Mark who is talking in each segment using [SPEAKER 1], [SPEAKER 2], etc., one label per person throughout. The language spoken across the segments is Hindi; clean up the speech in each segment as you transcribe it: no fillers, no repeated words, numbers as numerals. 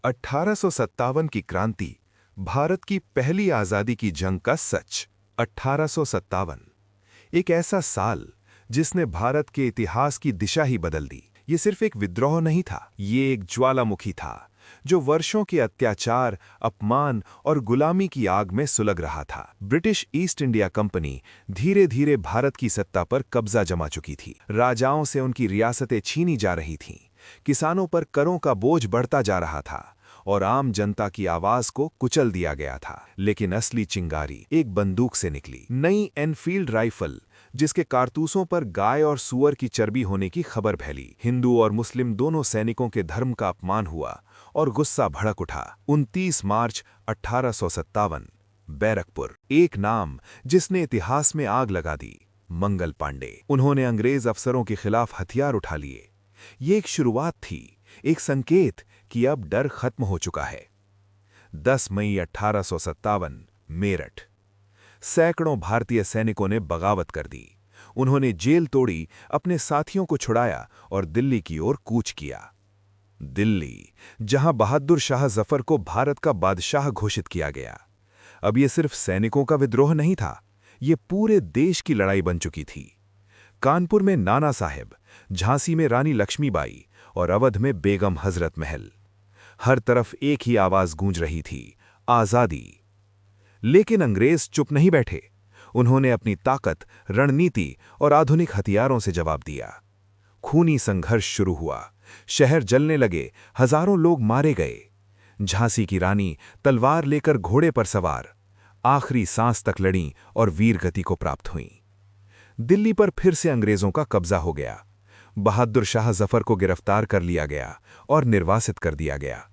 [SPEAKER 1] 1857 की क्रांति, भारत की पहली आज़ादी की जंग का सच। 1857 एक ऐसा साल जिसने भारत के इतिहास की दिशा ही बदल दी। ये सिर्फ एक विद्रोह नहीं था, ये एक ज्वालामुखी था जो वर्षों के अत्याचार, अपमान और गुलामी की आग में सुलग रहा था। ब्रिटिश ईस्ट इंडिया कंपनी धीरे धीरे भारत की सत्ता पर कब्जा जमा चुकी थी। राजाओं से उनकी रियासतें छीनी जा रही थीं, किसानों पर करों का बोझ बढ़ता जा रहा था और आम जनता की आवाज को कुचल दिया गया था। लेकिन असली चिंगारी एक बंदूक से निकली, नई एनफील्ड राइफल, जिसके कारतूसों पर गाय और सूअर की चर्बी होने की खबर फैली। हिंदू और मुस्लिम दोनों सैनिकों के धर्म का अपमान हुआ और गुस्सा भड़क उठा। 29 मार्च 1857, बैरकपुर। एक नाम जिसने इतिहास में आग लगा दी, मंगल पांडे। उन्होंने अंग्रेज अफसरों के खिलाफ हथियार उठा लिए। ये एक शुरुआत थी, एक संकेत कि अब डर खत्म हो चुका है। 10 मई 1857, मेरठ। सैकड़ों भारतीय सैनिकों ने बगावत कर दी। उन्होंने जेल तोड़ी, अपने साथियों को छुड़ाया और दिल्ली की ओर कूच किया। दिल्ली, जहां बहादुर शाह जफर को भारत का बादशाह घोषित किया गया। अब यह सिर्फ सैनिकों का विद्रोह नहीं था, ये पूरे देश की लड़ाई बन चुकी थी। कानपुर में नाना साहेब, झांसी में रानी लक्ष्मीबाई और अवध में बेगम हजरत महल। हर तरफ एक ही आवाज गूंज रही थी, आजादी। लेकिन अंग्रेज चुप नहीं बैठे। उन्होंने अपनी ताकत, रणनीति और आधुनिक हथियारों से जवाब दिया। खूनी संघर्ष शुरू हुआ, शहर जलने लगे, हजारों लोग मारे गए। झांसी की रानी तलवार लेकर घोड़े पर सवार, आखिरी सांस तक लड़ीं और वीर गति को प्राप्त हुईं। दिल्ली पर फिर से अंग्रेजों का कब्जा हो गया। बहादुर शाह जफर को गिरफ्तार कर लिया गया और निर्वासित कर दिया गया।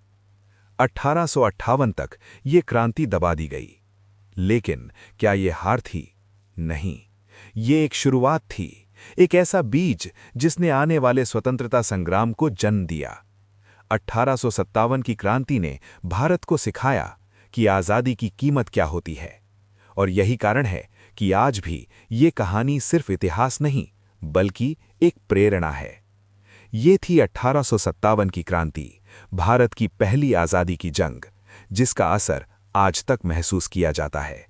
[SPEAKER 1] 1858 तक ये क्रांति दबा दी गई। लेकिन क्या ये हार थी? नहीं, ये एक शुरुआत थी, एक ऐसा बीज जिसने आने वाले स्वतंत्रता संग्राम को जन्म दिया। 1857 की क्रांति ने भारत को सिखाया कि आज़ादी की कीमत क्या होती है। और यही कारण है कि आज भी ये कहानी सिर्फ इतिहास नहीं, बल्कि एक प्रेरणा है। ये थी 1857 की क्रांति, भारत की पहली आज़ादी की जंग, जिसका असर आज तक महसूस किया जाता है।